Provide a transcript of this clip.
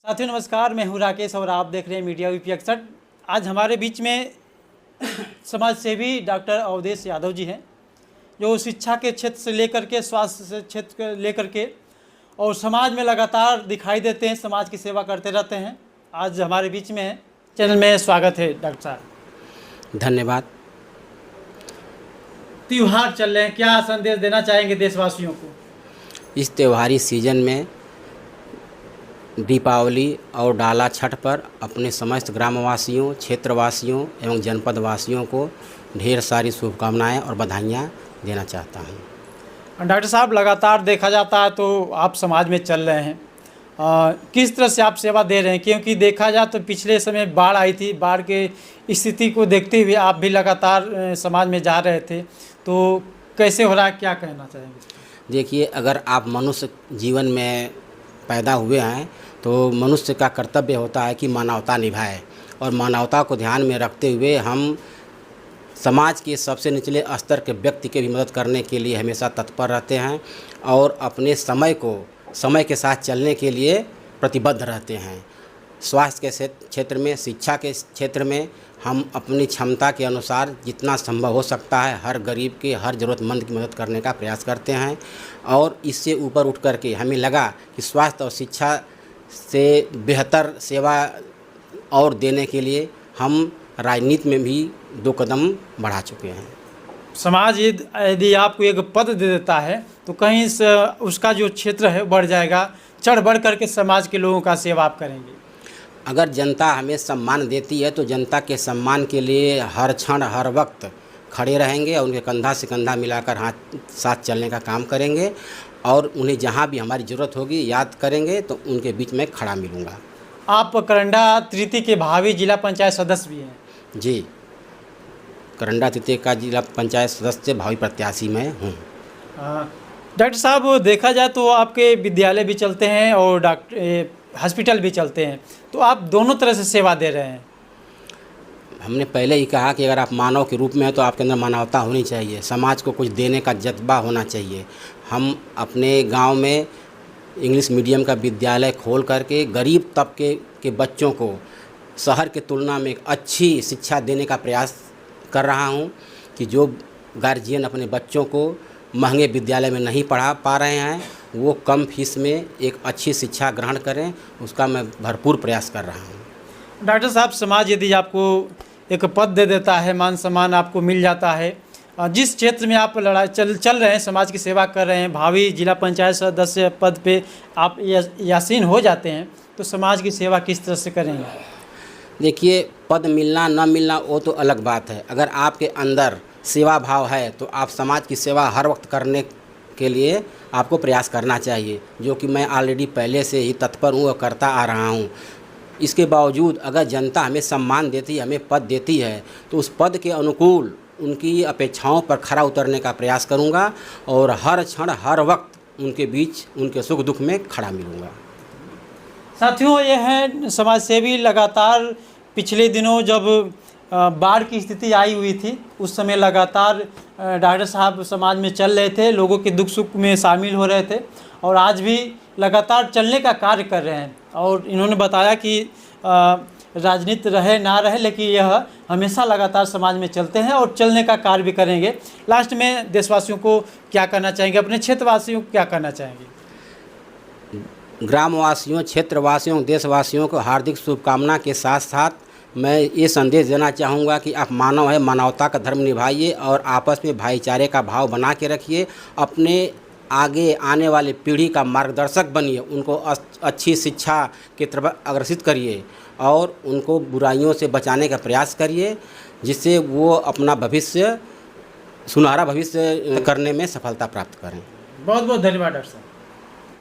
साथियों नमस्कार, मैं हूं राकेश और आप देख रहे हैं मीडिया यूपी 61। आज हमारे बीच में समाज सेवी डॉक्टर अवधेश यादव जी हैं, जो शिक्षा के क्षेत्र से लेकर के स्वास्थ्य से क्षेत्र को लेकर के और समाज में लगातार दिखाई देते हैं, समाज की सेवा करते रहते हैं। आज हमारे बीच में हैं। चैनल में स्वागत है डॉक्टर साहब। धन्यवाद। त्योहार चल रहे हैं, क्या संदेश देना चाहेंगे देशवासियों को? इस त्योहारी सीजन में दीपावली और डाला छठ पर अपने समस्त ग्रामवासियों, क्षेत्रवासियों एवं जनपद वासियों को ढेर सारी शुभकामनाएं और बधाइयाँ देना चाहता हूं। डॉक्टर साहब, लगातार देखा जाता है तो आप समाज में चल रहे हैं, किस तरह से आप सेवा दे रहे हैं? क्योंकि देखा जाए तो पिछले समय बाढ़ आई थी, बाढ़ के स्थिति को देखते हुए आप भी लगातार समाज में जा रहे थे, तो कैसे हो रहा है, क्या कहना चाहेंगे? देखिए, अगर आप मनुष्य जीवन में पैदा हुए हैं तो मनुष्य का कर्तव्य होता है कि मानवता निभाए, और मानवता को ध्यान में रखते हुए हम समाज के सबसे निचले स्तर के व्यक्ति की भी मदद करने के लिए हमेशा तत्पर रहते हैं और अपने समय को समय के साथ चलने के लिए प्रतिबद्ध रहते हैं। स्वास्थ्य के क्षेत्र में, शिक्षा के क्षेत्र में हम अपनी क्षमता के अनुसार जितना संभव हो सकता है हर गरीब के, हर ज़रूरतमंद की मदद करने का प्रयास करते हैं। और इससे ऊपर उठ करके हमें लगा कि स्वास्थ्य और शिक्षा से बेहतर सेवा और देने के लिए हम राजनीति में भी 2 कदम बढ़ा चुके हैं। समाज यदि आपको एक पद दे देता है तो कहीं से उसका जो क्षेत्र है बढ़ जाएगा, चढ़ बढ़ करके समाज के लोगों का सेवा आप करेंगे। अगर जनता हमें सम्मान देती है तो जनता के सम्मान के लिए हर क्षण हर वक्त खड़े रहेंगे और उनके कंधा से कंधा मिलाकर हाथ साथ चलने का काम करेंगे, और उन्हें जहां भी हमारी ज़रूरत होगी याद करेंगे तो उनके बीच में खड़ा मिलूँगा। आप करंडा तृतीय के भावी जिला पंचायत सदस्य भी हैं। जी, करंडा तृतीय का जिला पंचायत सदस्य भावी प्रत्याशी मैं हूँ। डॉक्टर साहब, देखा जाए तो आपके विद्यालय भी चलते हैं और हॉस्पिटल भी चलते हैं, तो आप दोनों तरह से सेवा दे रहे हैं। हमने पहले ही कहा कि अगर आप मानव के रूप में हैं तो आपके अंदर मानवता होनी चाहिए, समाज को कुछ देने का जज्बा होना चाहिए। हम अपने गांव में इंग्लिश मीडियम का विद्यालय खोल करके गरीब तबके के बच्चों को शहर के तुलना में एक अच्छी शिक्षा देने का प्रयास कर रहा हूं कि जो गार्जियन अपने बच्चों को महंगे विद्यालय में नहीं पढ़ा पा रहे हैं वो कम फीस में एक अच्छी शिक्षा ग्रहण करें, उसका मैं भरपूर प्रयास कर रहा हूं। डॉक्टर साहब, समाज यदि आपको एक पद दे देता है, मान सम्मान आपको मिल जाता है, जिस क्षेत्र में आप लड़ाई चल रहे हैं, समाज की सेवा कर रहे हैं, भावी जिला पंचायत सदस्य पद पे आप यासीन हो जाते हैं, तो समाज की सेवा किस तरह से करेंगे? देखिए, पद मिलना न मिलना वो तो अलग बात है। अगर आपके अंदर सेवा भाव है तो आप समाज की सेवा हर वक्त करने के लिए आपको प्रयास करना चाहिए, जो कि मैं ऑलरेडी पहले से ही तत्पर हूँ और करता आ रहा हूँ। इसके बावजूद अगर जनता हमें सम्मान देती है, हमें पद देती है, तो उस पद के अनुकूल उनकी अपेक्षाओं पर खरा उतरने का प्रयास करूँगा और हर क्षण हर वक्त उनके बीच, उनके सुख दुख में खड़ा मिलूँगा। साथियों, ये है समाज सेवी। लगातार पिछले दिनों जब बाढ़ की स्थिति आई हुई थी, उस समय लगातार डॉक्टर साहब समाज में चल रहे थे, लोगों के दुख सुख में शामिल हो रहे थे और आज भी लगातार चलने का कार्य कर रहे हैं। और इन्होंने बताया कि राजनीति रहे ना रहे, लेकिन यह हमेशा लगातार समाज में चलते हैं और चलने का कार्य भी करेंगे। लास्ट में देशवासियों को क्या कहना चाहेंगे, अपने क्षेत्रवासियों को क्या कहना चाहेंगे? ग्रामवासियों, क्षेत्रवासियों, देशवासियों को हार्दिक शुभकामना के साथ साथ मैं ये संदेश देना चाहूँगा कि आप मानव है, मानवता का धर्म निभाइए और आपस में भाईचारे का भाव बना के रखिए। अपने आगे आने वाले पीढ़ी का मार्गदर्शक बनिए, उनको अच्छी शिक्षा की तरफ अग्रसित करिए और उनको बुराइयों से बचाने का प्रयास करिए, जिससे वो अपना भविष्य, सुनहरा भविष्य करने में सफलता प्राप्त करें। बहुत बहुत धन्यवाद डॉक्टर साहब।